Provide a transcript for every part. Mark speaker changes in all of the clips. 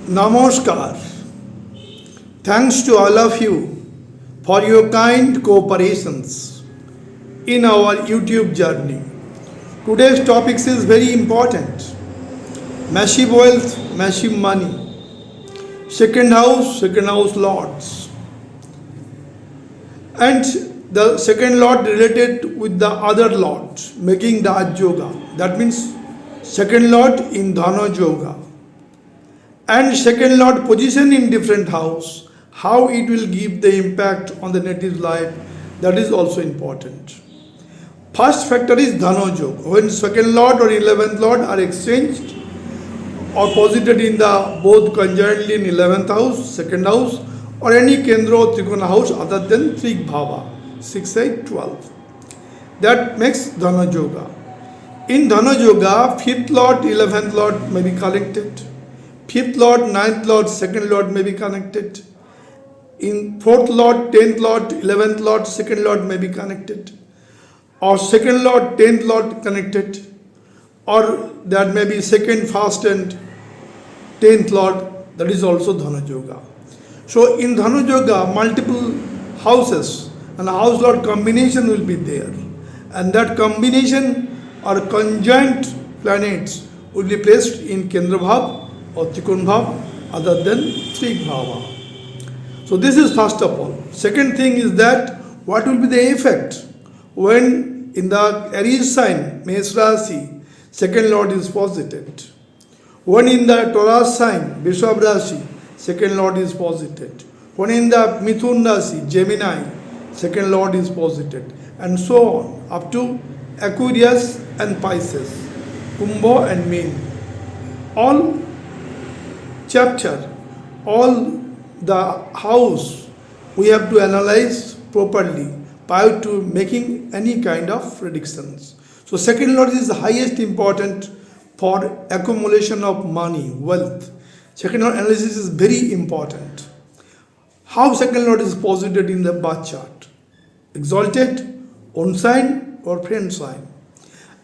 Speaker 1: Namaskar. Thanks to all of you for your kind cooperations in our YouTube journey. Today's topic is very important. Massive wealth, massive money. Second house lords. And the second lord related with the other lord, making Rajyog. That means second lord in Dhana Yoga. And second lord position in different house, how it will give the impact on the native life, that is also important. First factor is Dhana Yoga. When second lord or 11th lord are exchanged or posited in the both conjointly in 11th house, second house, or any Kendra or Trikona house other than Trik Bhava, 6, 8, 12. That makes Dhana Yoga. In Dhana Yoga, 5th lord, 11th lord may be connected. 5th lord, 9th lord, 2nd lord may be connected. In 4th lord, 10th lord, 11th lord, 2nd lord may be connected. Or 2nd lord, 10th lord connected. Or that may be 2nd, 1st and 10th lord, that is also Dhana Yoga. So in Dhana Yoga, multiple houses and house lord combination will be there. And that combination or conjoint planets will be placed in Kendra Bhav or Trikon Bhav other than Trik Bhava. So this is first of all. Second thing is that what will be the effect when in the Aries sign, Mesh Rashi, second lord is posited. When in the Taurus sign, Vrishabh Rashi, second lord is posited. When in the Mithun Rashi, Gemini, second lord is posited. And so on up to Aquarius and Pisces, Kumbha and Meen. All chapter, all the house we have to analyze properly prior to making any kind of predictions. So second lord is the highest important for accumulation of money, wealth. Second lord analysis is very important. How second lord is posited in the birth chart? Exalted, own sign or friend sign.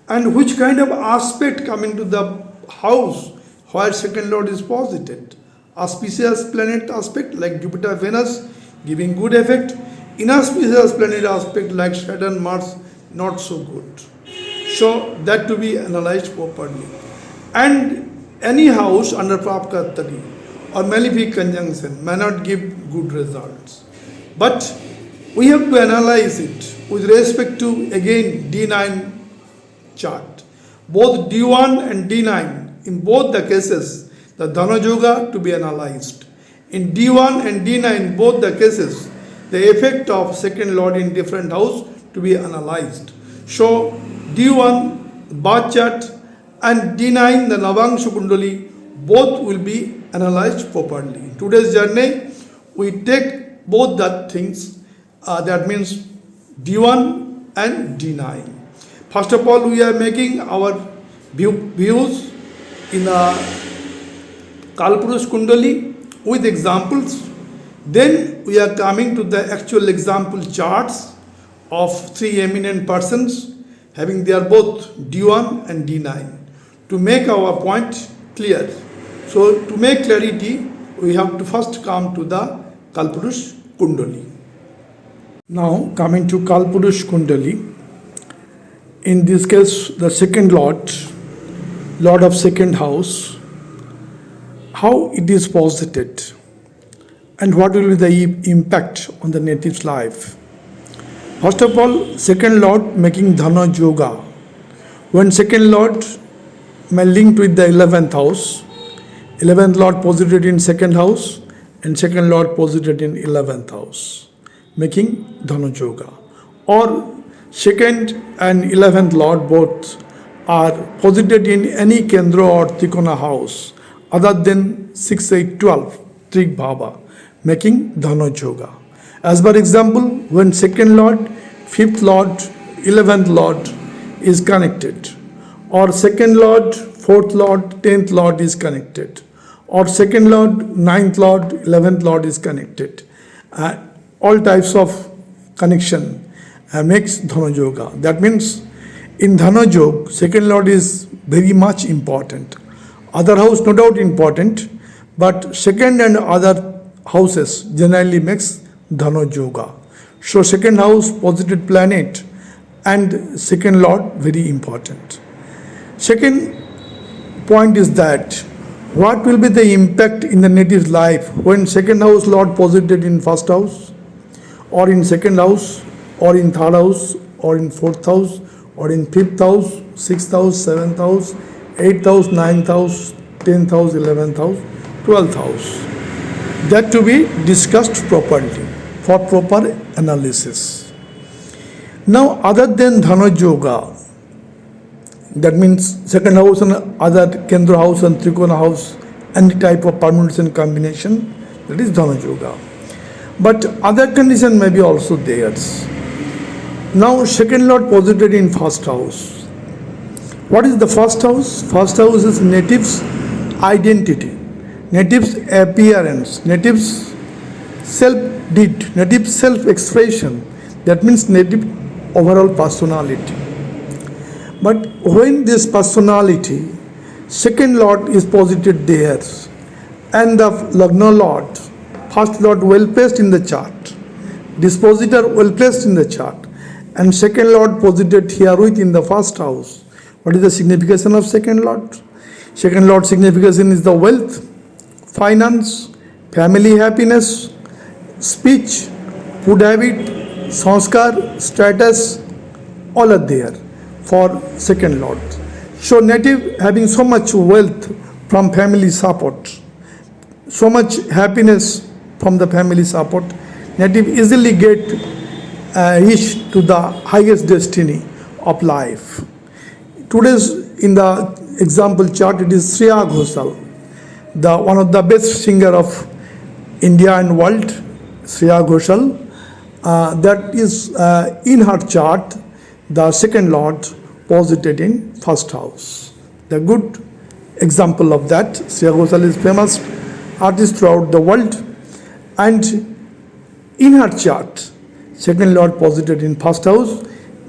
Speaker 1: And which kind of aspect coming to the house where second lord is posited. Auspicious planet aspect like Jupiter, Venus giving good effect. Inauspicious planet aspect like Saturn, Mars not so good. So that to be analyzed properly. And any house under Prapkatari or malefic conjunction may not give good results. But we have to analyze it with respect to again D9 chart. Both D1 and D9, in both the cases, the Dhana Yoga to be analyzed. In D1 and D9, both the cases, the effect of second lord in different house to be analyzed. So D1 birth chart and D9 the Navangsha Kundali both will be analyzed properly. In today's journey, we take both the things, that means D1 and D9. First of all, we are making our views in a Kalpurush Kundali with examples. Then we are coming to the actual example charts of three eminent persons having their both D1 and D9 to make our point clear. So to make clarity, we have to first come to the Kalpurush Kundali. Now coming to Kalpurush Kundali, in this case the second lord of second house, how it is posited and what will be the impact on the native's life. First of all, second lord making Dhana Yoga. When second lord may link with the 11th house, 11th lord posited in second house and second lord posited in 11th house, making Dhana Yoga. Or second and 11th lord both are posited in any Kendra or Trikona house other than 6, 8, 12, Trik Bhava, making Dhana Yoga. As per example, when second lord, 5th lord, 11th lord is connected, or second lord, 4th lord, 10th lord is connected, or second lord, 9th lord, 11th lord is connected. All types of connection makes Dhana Yoga. That means in Dhana Yoga, second lord is very much important. Other house no doubt important, but second and other houses generally makes Dhanu Yoga. So second house posited planet and second lord very important. Second point is that what will be the impact in the native's life when second house lord posited in first house or in second house or in third house or in fourth house or in fifth house, sixth house, seventh house, eighth house, ninth house, 10th house, 11th house, 12th house. That to be discussed properly for proper analysis. Now, other than Dhanu Yoga, that means second house and other Kendra house and Trikona house, any type of permutation combination, that is Dhanu Yoga. But other condition may be also there. Now, second lord posited in first house. What is the first house? First house is native's identity, native's appearance, native's self-deed, native self-expression. That means native overall personality. But when this personality, second lord is posited there, and the Lagna lord, first lord well placed in the chart, dispositor well placed in the chart, and second lord posited here in the first house. What is the signification of second lord? Second lord signification is the wealth, finance, family happiness, speech, food habit, sanskar, status, all are there for second lord. So native having so much wealth from family support, so much happiness from the family support, native easily get reach to the highest destiny of life. Today's in the example chart, it is Shreya Ghoshal, the one of the best singer of India and world, Shreya Ghoshal. That is in her chart, the second lord posited in first house. The good example of that, Shreya Ghoshal is famous artist throughout the world, and in her chart, second lord posited in first house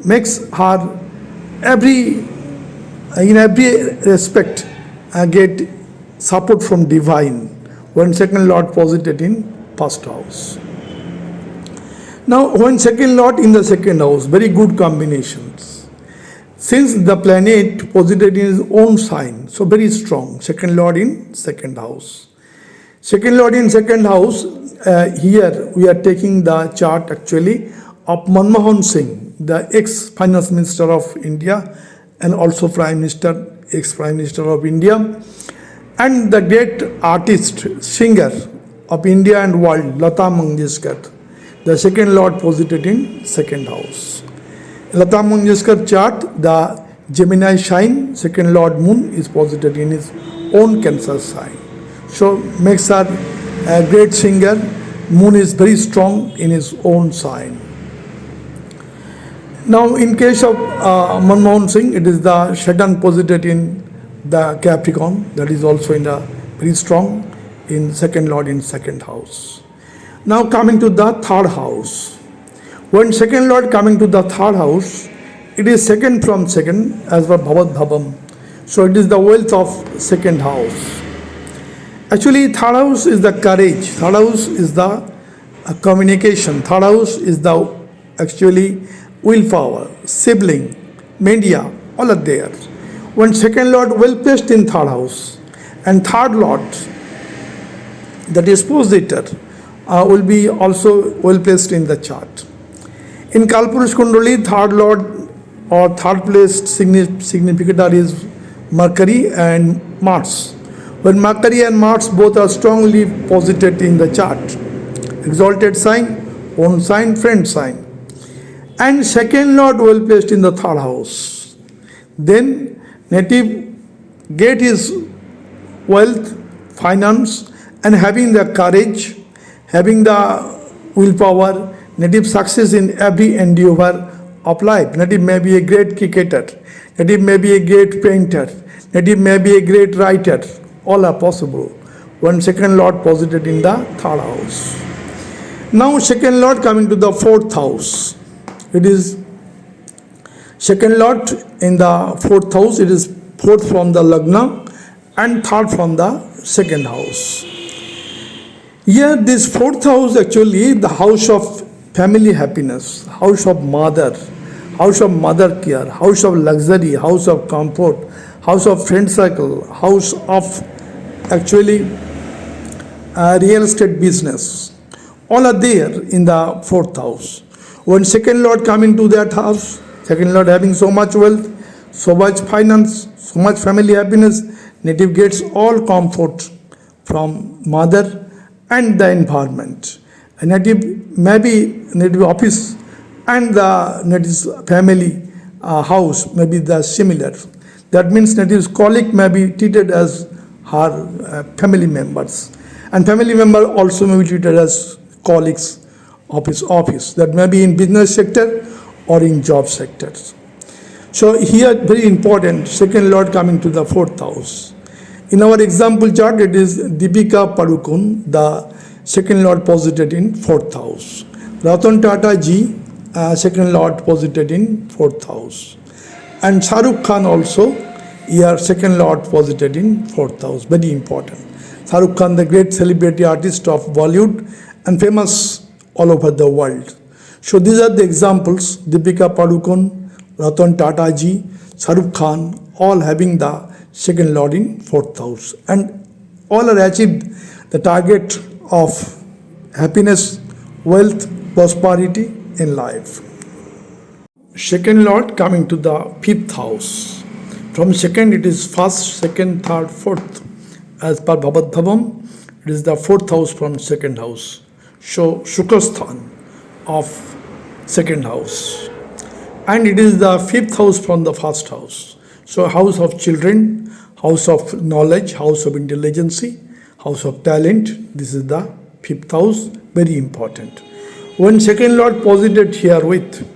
Speaker 1: makes her in every respect get support from divine when second lord posited in first house. Now, when second lord in the second house, very good combinations. Since the planet posited in his own sign, so very strong, second lord in second house. Second lord in second house, here we are taking the chart actually of Manmohan Singh, the ex-finance minister of India and also ex-prime minister of India, and the great artist, singer of India and world, Lata Mangeshkar. The second lord posited in second house. Lata Mangeshkar chart, the Gemini sign, second lord moon is posited in his own Cancer sign. So makes her a great singer. Moon is very strong in his own sign. Now in case of Manmohan Singh, it is the Saturn posited in the Capricorn, that is also in the very strong in second lord in second house. Now coming to the third house. When second lord coming to the third house, it is second from second as per Bhavat Bhavam. So it is the wealth of second house. Actually, third house is the courage, third house is the communication, third house is the actually willpower, sibling, media, all are there. When second lord well placed in third house and third lord, the dispositor, will be also well placed in the chart. In Kalpurush Kundali, third lord or third placed significator is Mercury and Mars. When Mercury and Mars both are strongly posited in the chart, exalted sign, own sign, friend sign, and second lord well placed in the third house, then native get his wealth, finance, and having the courage, having the willpower, native success in every endeavor of life. Native may be a great cricketer, native may be a great painter, native may be a great writer. All are possible when second lord posited in the third house. Now second lord coming to the fourth house. It is second lord in the fourth house. It is fourth from the Lagna and third from the second house. Here, this fourth house actually the house of family happiness, house of mother care, house of luxury, house of comfort, house of friend circle, house of actually real estate business. All are there in the fourth house. When second lord come into that house, second lord having so much wealth, so much finance, so much family happiness, native gets all comfort from mother and the environment. A native maybe native office and the native family house may be the similar. That means native's colleague may be treated as her family members, and family member also may be treated as colleagues of his office. That may be in business sector or in job sectors. So here very important, second lord coming to the fourth house. In our example chart, it is Deepika Padukone, the second lord posited in fourth house. Ratan Tata ji, second lord posited in fourth house. And Shahrukh Khan also, here second lord posited in fourth house. Very important. Shahrukh Khan, the great celebrity artist of Bollywood and famous all over the world. So these are the examples: Deepika Padukone, Ratan Tata ji, Shahrukh Khan, all having the second lord in fourth house, and all are achieved the target of happiness, wealth, prosperity in life. Second lord coming to the fifth house. From second it is first, second, third, fourth. As per Bhavat Dhavam, it is the fourth house from second house. So Shukrasthan of second house. And it is the fifth house from the first house. So house of children, house of knowledge, house of intelligence, house of talent. This is the fifth house, very important. When second lord posited here with,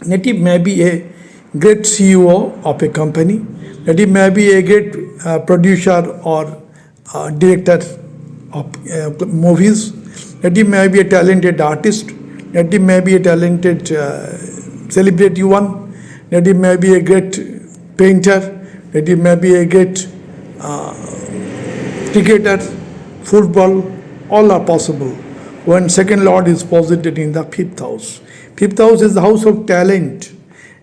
Speaker 1: native may be a great CEO of a company, native may be a great producer or director of movies, native may be a talented artist, native may be a talented celebrity one, native may be a great painter, native may be a great cricketer, football, all are possible when second lord is posited in the fifth house. Fifth house is the house of talent.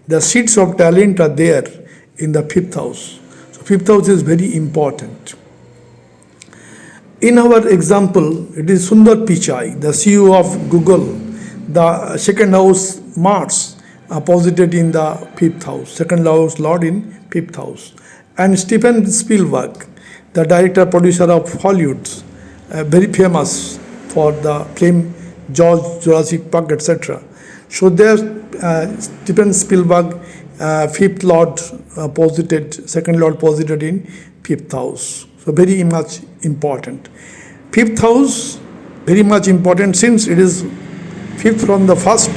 Speaker 1: The seeds of talent are there in the fifth house. So fifth house is very important. In our example, it is Sundar Pichai, the CEO of Google, the second house Mars, posited in the fifth house, second house lord in fifth house. And Steven Spielberg, the director producer of Hollywood, very famous for the film George, Jurassic Park, etc. So there, Steven Spielberg, fifth lord posited, second lord posited in fifth house. So very much important. Fifth house, very much important since it is fifth from the first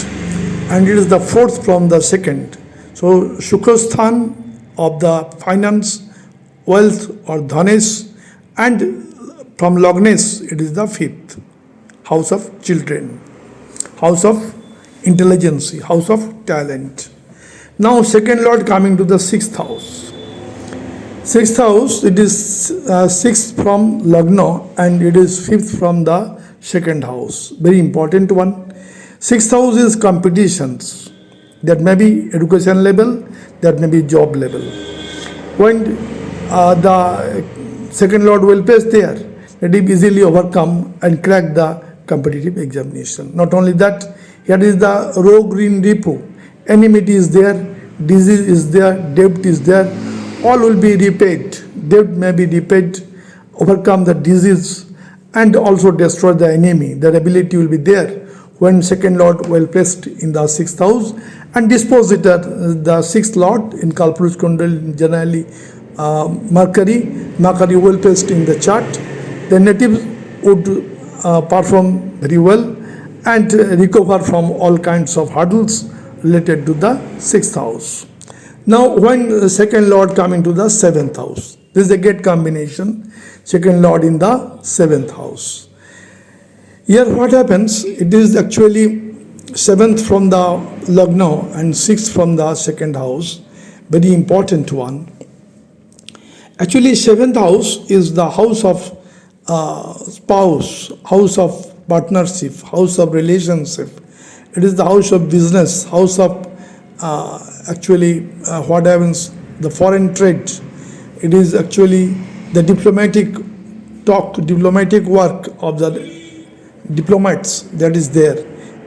Speaker 1: and it is the fourth from the second. So Shukrasthan of the finance, wealth or dhanesh, and from Lognes it is the fifth. House of children, house of intelligence, house of talent. Now second lord coming to the sixth house. Sixth house, it is sixth from Lagna and it is fifth from the second house. Very important one. Sixth house is competitions. That may be education level, that may be job level. When the second lord will place there, it will easily overcome and crack the competitive examination. Not only that, here is the rogue in repo. Enmity is there, disease is there, debt is there. All will be repaid. Debt may be repaid, overcome the disease, and also destroy the enemy. That ability will be there when second lord well placed in the sixth house, and dispositor, the sixth lord in Kalpurus Kundal, generally Mercury well placed in the chart. The native would perform very well and recover from all kinds of hurdles related to the sixth house. Now when the second lord coming to the seventh house, this is a great combination, second lord in the seventh house. Here what happens, it is actually seventh from the Lagna and sixth from the second house, very important one. Actually seventh house is the house of spouse, house of partnership, house of relationship. It is the house of business, house of what happens, the foreign trade. It is actually the diplomatic talk, diplomatic work of the diplomats that is there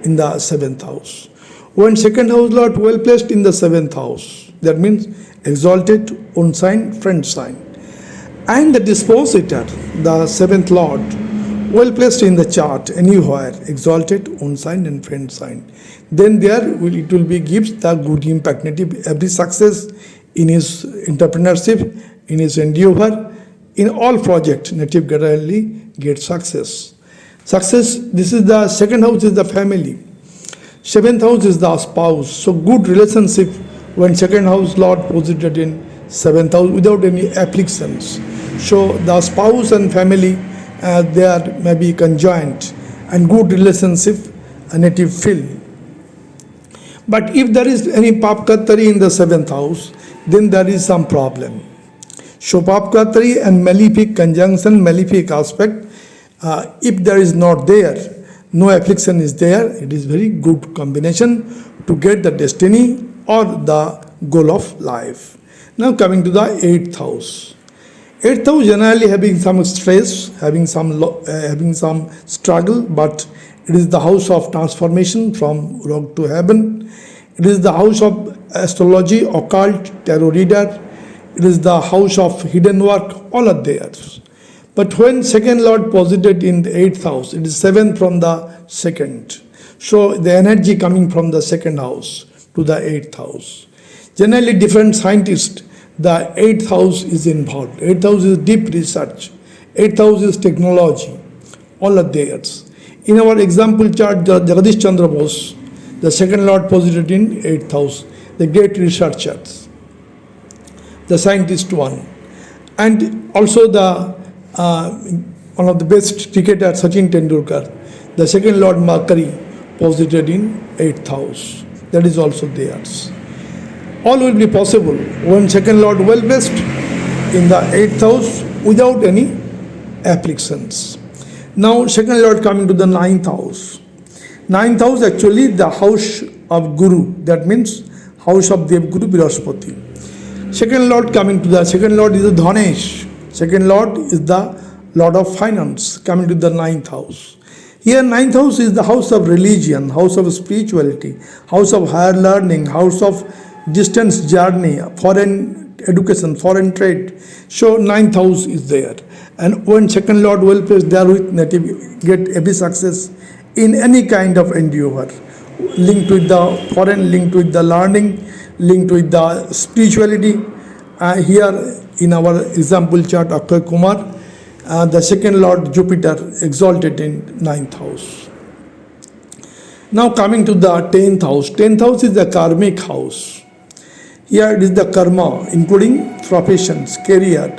Speaker 1: in the seventh house. When second house lord well placed in the seventh house, that means exalted, own sign, friend sign. And the dispositor, the seventh lord, well placed in the chart anywhere, exalted, own sign and friend sign. Then it will be gives the good impact, native every success in his entrepreneurship, in his endeavor, in all project, native gradually gets success. Success, this is the second house is the family. Seventh house is the spouse. So good relationship when second house lord posited in seventh house without any afflictions. So the spouse and family, they are maybe conjoined and good relationship, a native feel. But if there is any papkatari in the seventh house, then there is some problem. So papkatari and malefic conjunction, malefic aspect, if there is not there, no affliction is there, it is very good combination to get the destiny or the goal of life. Now coming to the eighth house. Eighth house generally having some stress, having some struggle, but it is the house of transformation from rock to heaven. It is the house of astrology, occult, tarot reader. It is the house of hidden work, all are there. But when second lord posited in the eighth house, it is seventh from the second. So the energy coming from the second house to the eighth house. Generally different scientists, the eighth house is involved. Eighth house is deep research. Eighth house is technology. All are there. In our example chart, Jagadish Chandra Bose, the second lord posited in eighth house, the great researchers, the scientist one, and also the one of the best cricketer Sachin Tendulkar, the second lord Mercury posited in eighth house. That is also theirs. All will be possible when second lord well placed in the eighth house without any afflictions. Now second lord coming to the ninth house. Ninth house actually the house of Guru, that means house of Dev Guru Brihaspati. Second lord coming to the second lord is the Dhanesh. Second lord is the lord of finance coming to the ninth house. Here ninth house is the house of religion, house of spirituality, house of higher learning, house of distance journey, foreign education, foreign trade. So ninth house is there. And when second lord well placed there with native, get every success in any kind of endeavor, linked with the foreign, linked with the learning, linked with the spirituality. Here in our example chart, Akshay Kumar, the second lord Jupiter exalted in ninth house. Now coming to the 10th house. 10th house is the karmic house. Here it is the karma, including professions, career,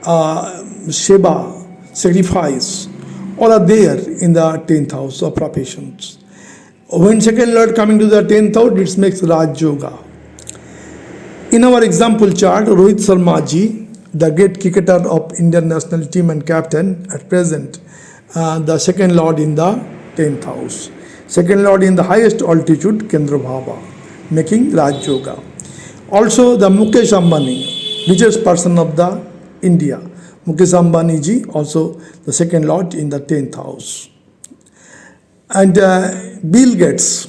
Speaker 1: seva, sacrifice, all are there in the 10th house of professions. When second lord coming to the 10th house, it makes Rajyoga. In our example chart, Rohit Sharma ji, the great cricketer of Indian national team and captain at present, the second lord in the 10th house. Second lord in the highest altitude, Kendra Bhava, making Raj Yoga. Also the Mukesh Ambani, richest person of the India. Mukesh Ambani ji, also the second lord in the 10th house. And Bill Gates,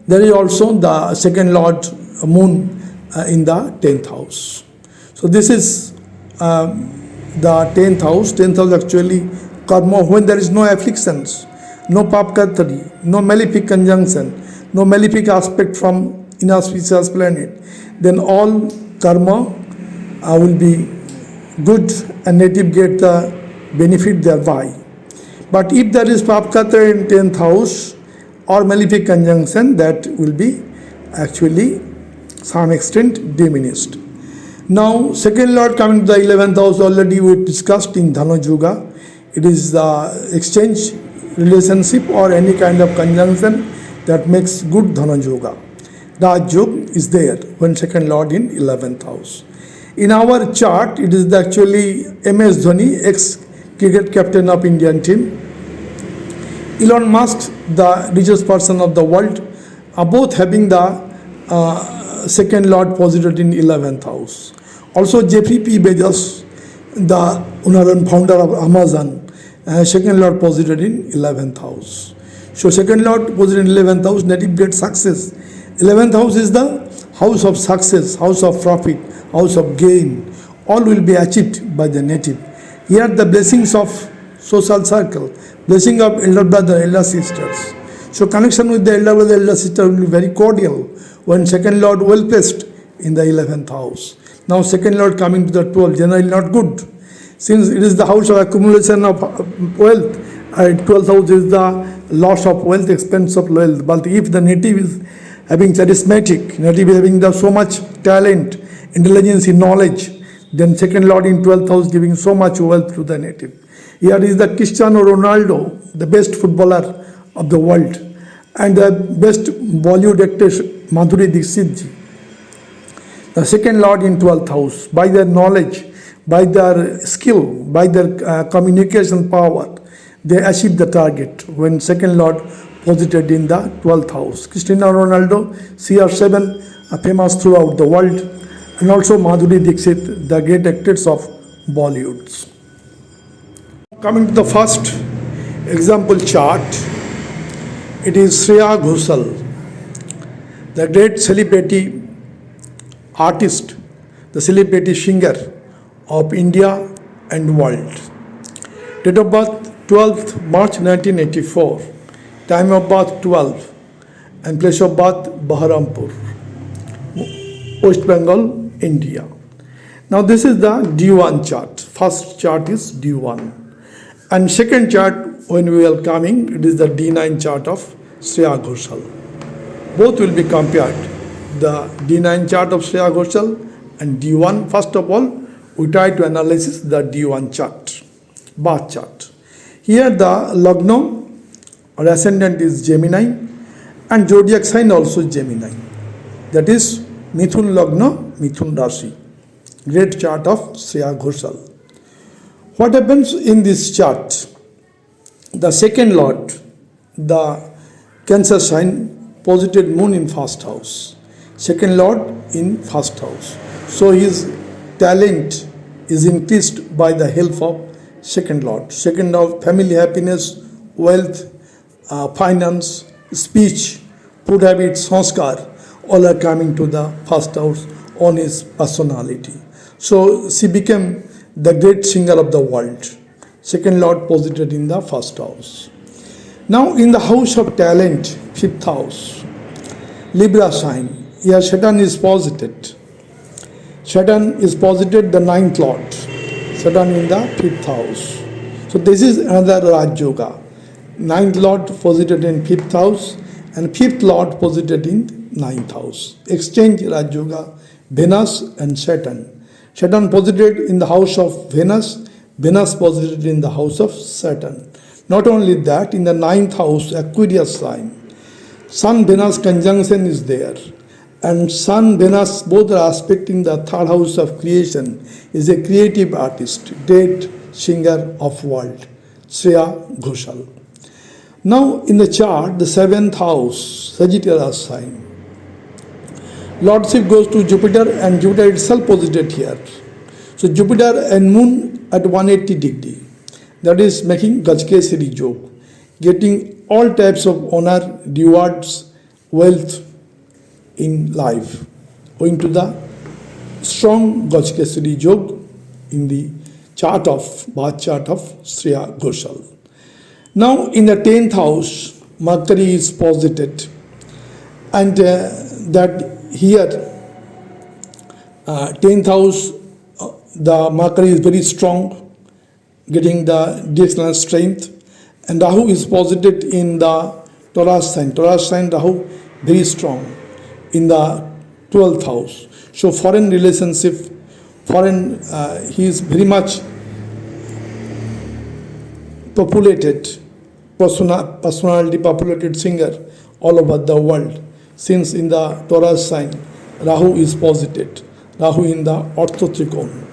Speaker 1: there is also the second lord moon in the 10th house. So this is the 10th house. 10th house actually karma, when there is no afflictions, no papkatari, no malefic conjunction, no malefic aspect from inauspicious planet, then all karma will be good and native get the benefit thereby. But if there is papkatari in 10th house or malefic conjunction, that will be actually some extent diminished. Now second lord coming to the 11th house, already we discussed in Dhanu Yoga. It is the exchange, relationship or any kind of conjunction that makes good Dhanu Yoga. Rajyog is there when second lord in 11th house. In our chart, it is actually MS Dhoni, ex-cricket captain of Indian team. Elon Musk, the richest person of the world, are both having the second lord posited in 11th house. Also, Jeffrey P. Bezos, the owner and founder of Amazon, second lord posited in 11th house. So, second lord posited in 11th house, native gets success. 11th house is the house of success, house of profit, house of gain. All will be achieved by the native. Here, the blessings of social circle, blessing of elder brother, elder sisters. So, connection with the elder brother, elder sister will be very cordial when second lord well placed in the 11th house. Now, second lord coming to the 12th, generally not good. Since it is the house of accumulation of wealth, 12th house is the loss of wealth, expense of wealth. But if the native is having charismatic, native is having so much talent, intelligence, knowledge, then second lord in 12th house giving so much wealth to the native. Here is the Cristiano Ronaldo, the best footballer of the world, and the best Bollywood actress Madhuri Dixit ji. The second lord in 12th house, by their knowledge, by their skill, by their communication power, they achieve the target when second lord posited in the 12th house. Cristiano Ronaldo, CR7, famous throughout the world, and also Madhuri Dixit, the great actress of Bollywood. Coming to the first example chart, it is Shreya Ghoshal, the great celebrity artist, the celebrity singer of India and world. Date of birth 12th March 1984, time of birth 12, and place of birth Baharampur, West Bengal, India. Now this is the D1 chart. First chart is D1. And second chart, when we are coming, it is the D9 chart of Shreya Ghoshal. Both will be compared. The D9 chart of Shreya Ghoshal and D1. First of all, we try to analyze the D1 chart, birth chart. Here the Lagna or ascendant is Gemini and zodiac sign also Gemini. That is Mithun Lagna, Mithun Rashi. Great chart of Shreya Ghoshal. What happens in this chart? The second lord, the Cancer sign, posited moon in first house. Second lord in first house. So his talent is increased by the help of second lord. Second lord, family happiness, wealth, finance, speech, food habits, sanskar, all are coming to the first house on his personality. So she became the great singer of the world. Second lord posited in the first house. Now in the house of talent, fifth house, Libra sign, here Saturn is posited. Saturn is posited the ninth lord. Saturn in the fifth house. So this is another Rajyoga. Ninth lord posited in fifth house and fifth lord posited in ninth house. Exchange Rajyoga, Venus and Saturn. Saturn posited in the house of Venus, Venus posited in the house of Saturn. Not only that, in the ninth house, Aquarius sign, Sun Venus conjunction is there, and Sun Venus both are aspecting the third house of creation. Is a creative artist, great singer of world, Shreya Ghoshal. Now in the chart, the seventh house, Sagittarius sign, lordship goes to Jupiter and Jupiter itself posited here. So Jupiter and Moon at 180 degree. That is making Gajkesari Yog, getting all types of honor, rewards, wealth in life, owing to the strong Gajkesari Yog in the chart of, birth chart of Shreya Ghoshal. Now in the 10th house, Mercury is posited, and that here 10th house, the Mercury is very strong, getting the directional strength, and Rahu is posited in the Taurus sign. Taurus sign, Rahu very strong in the 12th house. So foreign relationship, he is very much populated, personality populated singer all over the world. Since in the Taurus sign, Rahu is posited. Rahu in the Orthotrikon.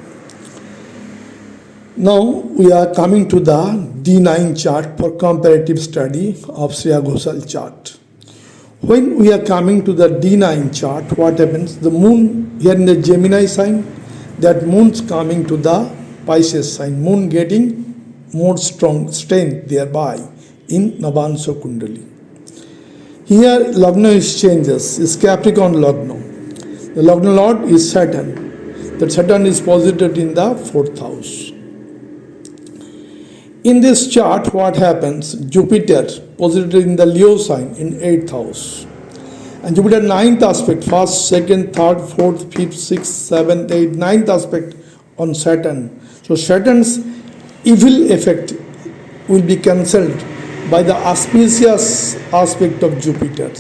Speaker 1: Now we are coming to the D9 chart for comparative study of Shreya Ghoshal chart. When we are coming to the D9 chart, what happens? The moon here in the Gemini sign, that moon's coming to the Pisces sign, moon getting more strength thereby in Navansha Kundali. Here Lagna is changes, is Capricorn Lagna. The Lagna Lord is Saturn. That Saturn is posited in the 4th house. In this chart, what happens? Jupiter posited in the Leo sign in 8th house. And Jupiter 9th aspect, 1st, 2nd, 3rd, 4th, 5th, 6th, 7th, 8th, 9th aspect on Saturn. So Saturn's evil effect will be cancelled by the auspicious aspect of Jupiter.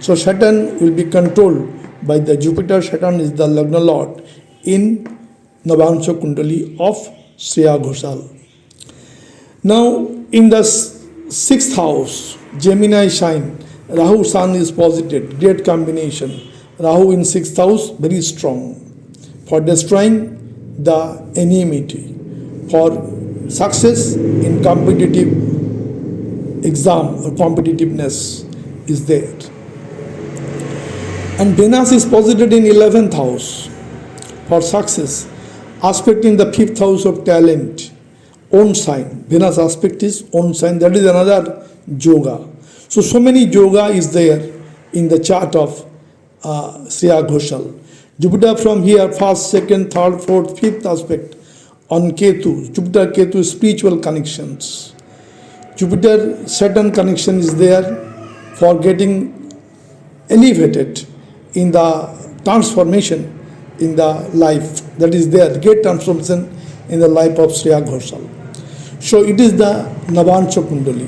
Speaker 1: So Saturn will be controlled by the Jupiter. Saturn is the Lagna Lord in Navansha Kundali of Shreya Ghoshal. Now in the 6th house, Gemini sign, Rahu Sun is posited, great combination. Rahu in 6th house, very strong for destroying the enmity, for success in competitive exam or competitiveness is there. And Venus is posited in 11th house for success, aspect in the 5th house of talent, own sign. Venus aspect is own sign, that is another yoga. So many yoga is there in the chart of Shreya Ghoshal. Jupiter from here, 1st, 2nd, 3rd, 4th, 5th aspect on Ketu. Jupiter Ketu spiritual connections. Jupiter Saturn connection is there for getting elevated in the transformation in the life. That is there, great transformation in the life of Shreya Ghoshal. So it is the Navansha Kundali.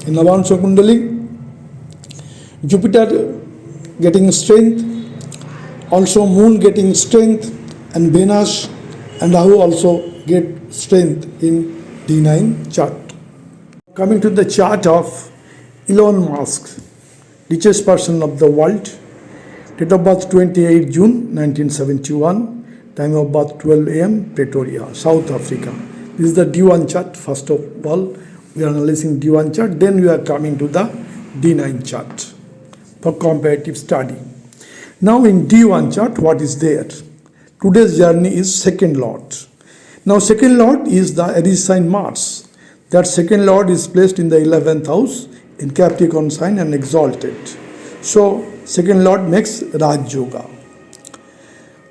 Speaker 1: In Navansha Kundali, Jupiter getting strength, also moon getting strength, and Venus and Rahu also get strength in D9 chart. Coming to the chart of Elon Musk, richest person of the world, date of birth 28 June 1971, time of birth 12 am, Pretoria, South Africa. This is the D1 chart. First of all, we are analyzing D1 chart, then we are coming to the D9 chart for comparative study. Now in D1 chart, what is there? Today's journey is second lord. Now second lord is the Aries sign Mars. That second lord is placed in the 11th house in Capricorn sign and exalted. So second lord makes Rajyoga.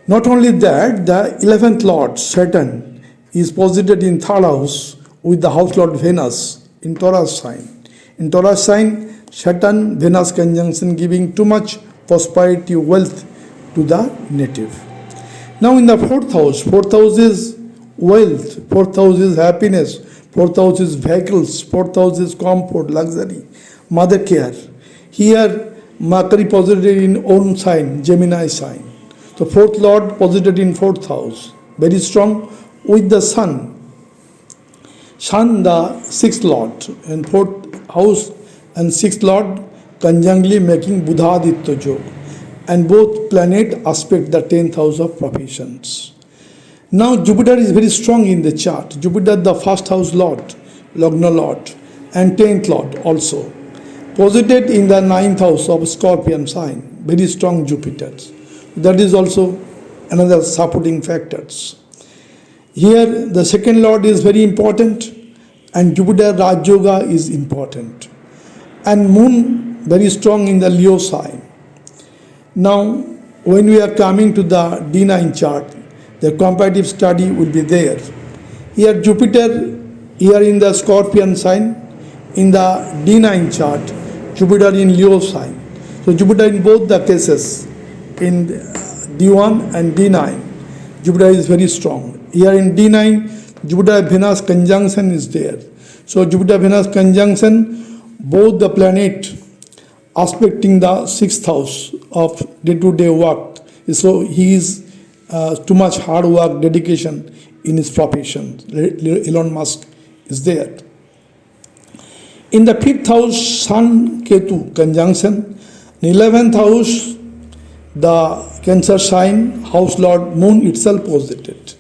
Speaker 1: Not only that, the 11th lord Saturn is posited in 3rd house with the house lord Venus in Taurus sign. In Taurus sign, Saturn Venus conjunction giving too much prosperity, wealth to the native. Now in the 4th house is wealth, 4th house is happiness, 4th house is vehicles, 4th house is comfort, luxury, mother care. Here Mercury posited in own sign, Gemini sign. So 4th lord posited in 4th house, very strong with the sun. Sun the 6th lord, and 4th house and 6th lord conjunctly making Buddha-Aditya Yoga, and both planet aspect the 10th house of professions. Now Jupiter is very strong in the chart. Jupiter the 1st house lord, Lagna lord, and 10th lord also. Posited in the 9th house of Scorpion sign, very strong Jupiter. That is also another supporting factors. Here the second lord is very important, and Jupiter Raj Yoga is important. And moon very strong in the Leo sign. Now when we are coming to the D9 chart, the comparative study will be there. Here Jupiter, here in the Scorpion sign, in the D9 chart, Jupiter in Leo sign. So Jupiter in both the cases, in D1 and D9, Jupiter is very strong. Here in D9, Jupiter Venus conjunction is there. So Jupiter Venus conjunction, both the planet aspecting the 6th house of day-to-day work. So he is too much hard work, dedication in his profession. Elon Musk is there. In the 5th house, Sun Ketu conjunction. In 11th house, the Cancer sign, house lord moon itself posited.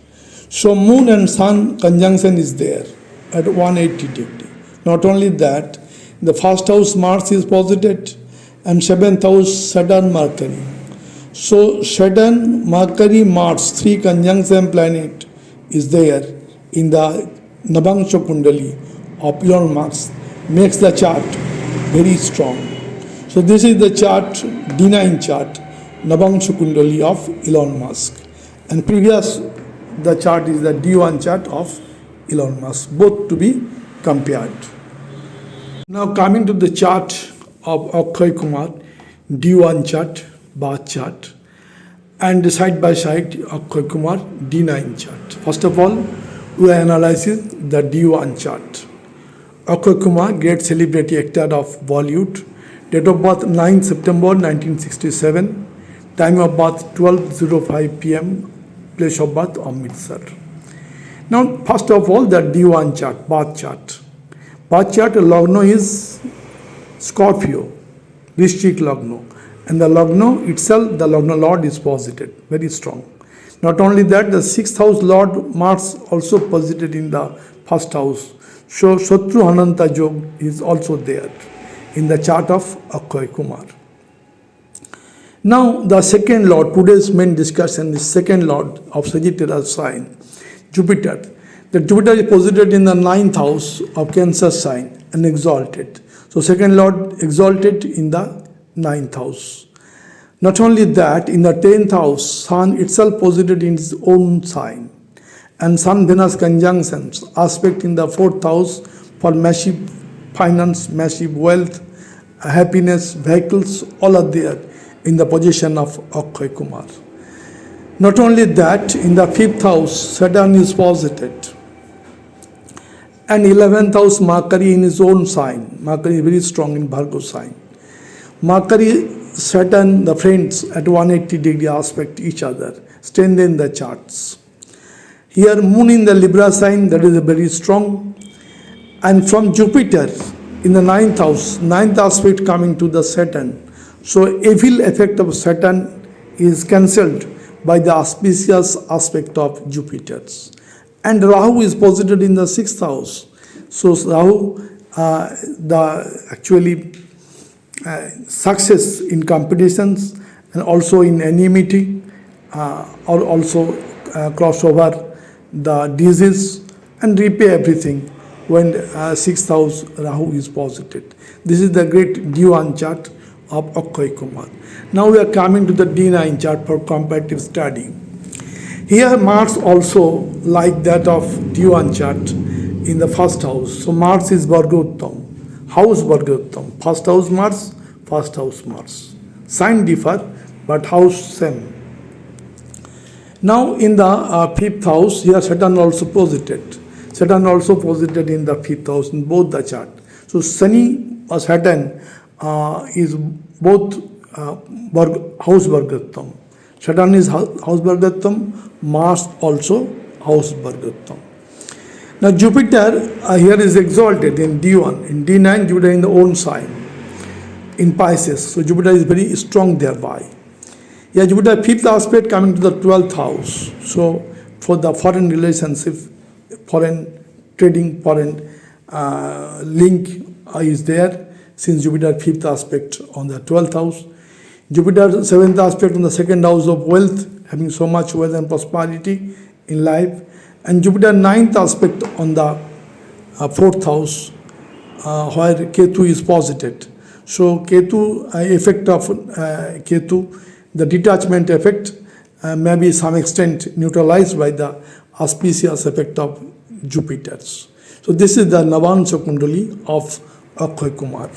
Speaker 1: So moon and sun conjunction is there at 180 degree. Not only that, the first house Mars is posited and seventh house Saturn Mercury. So Saturn, Mercury, Mars, three conjunction planet is there in the Navangsha Kundali of Elon Musk, makes the chart very strong. So this is the chart, D9 chart, Navangsha Kundali of Elon Musk. And previous the chart is the D1 chart of Elon Musk, both to be compared. Now coming to the chart of Akshay Kumar, D1 chart, Bath chart, and side by side Akshay Kumar D9 chart. First of all, we are analyzing the D1 chart. Akshay Kumar, great celebrity actor of Bollywood, date of birth 9 September 1967, time of birth 12:05 p.m., place of birth Amritsar. Now, first of all, the D1 chart, Bath chart. Bath chart, Lagno is Scorpio, RISHI Lagno. And the Lagno itself, the Lagno Lord is posited, very strong. Not only that, the sixth house Lord Mars also posited in the first house. So Shatru Ananta Yog is also there in the chart of Akshay Kumar. Now the second Lord, today's main discussion is second Lord of Sagittarius sign, Jupiter. The Jupiter is posited in the ninth house of Cancer sign and exalted. So second Lord exalted in the ninth house. Not only that, in the 10th house, Sun itself posited in its own sign. And Sun-Venus conjunctions, aspect in the 4th house for massive finance, massive wealth, happiness, vehicles, all are there in the position of Akshay Kumar. Not only that, in the 5th house, Saturn is posited. And 11th house, Mercury in his own sign. Mercury is very strong in Virgo sign. Mercury, Saturn, the friends at 180 degree aspect each other, strengthen the charts. Here moon in the Libra sign, that is very strong. And from Jupiter in the ninth house, ninth aspect coming to the Saturn. So evil effect of Saturn is cancelled by the auspicious aspect of Jupiter's. And Rahu is posited in the sixth house. So Rahu, success in competitions and also in enmity, or also cross over the disease and repay everything when sixth house Rahu is posited. This is the great D1 chart of Akshay Kumar. Now we are coming to the D9 chart for comparative study. Here Mars also like that of D1 chart in the first house. So Mars is Vargottam, house Vargottam, first house Mars, first house Mars. Sign differ but house same. Now in the fifth house, here Saturn also posited. Saturn also posited in the fifth house in both the chart. So Shani or Saturn is both house Vargattam. Saturn is house Vargattam, Mars also house Vargattam. Now Jupiter here is exalted in D1. In D9, Jupiter in the own sign, in Pisces. So Jupiter is very strong thereby. Yeah, Jupiter fifth aspect coming to the 12th house. So for the foreign relationship, foreign trading, foreign link is there since Jupiter fifth aspect on the 12th house. Jupiter seventh aspect on the second house of wealth, having so much wealth and prosperity in life. And Jupiter ninth aspect on the fourth house where Ketu is posited. So Ketu, effect of Ketu, the detachment effect may be some extent neutralized by the auspicious effect of Jupiter's. So this is the Navansha Kundali of Akshay Kumar.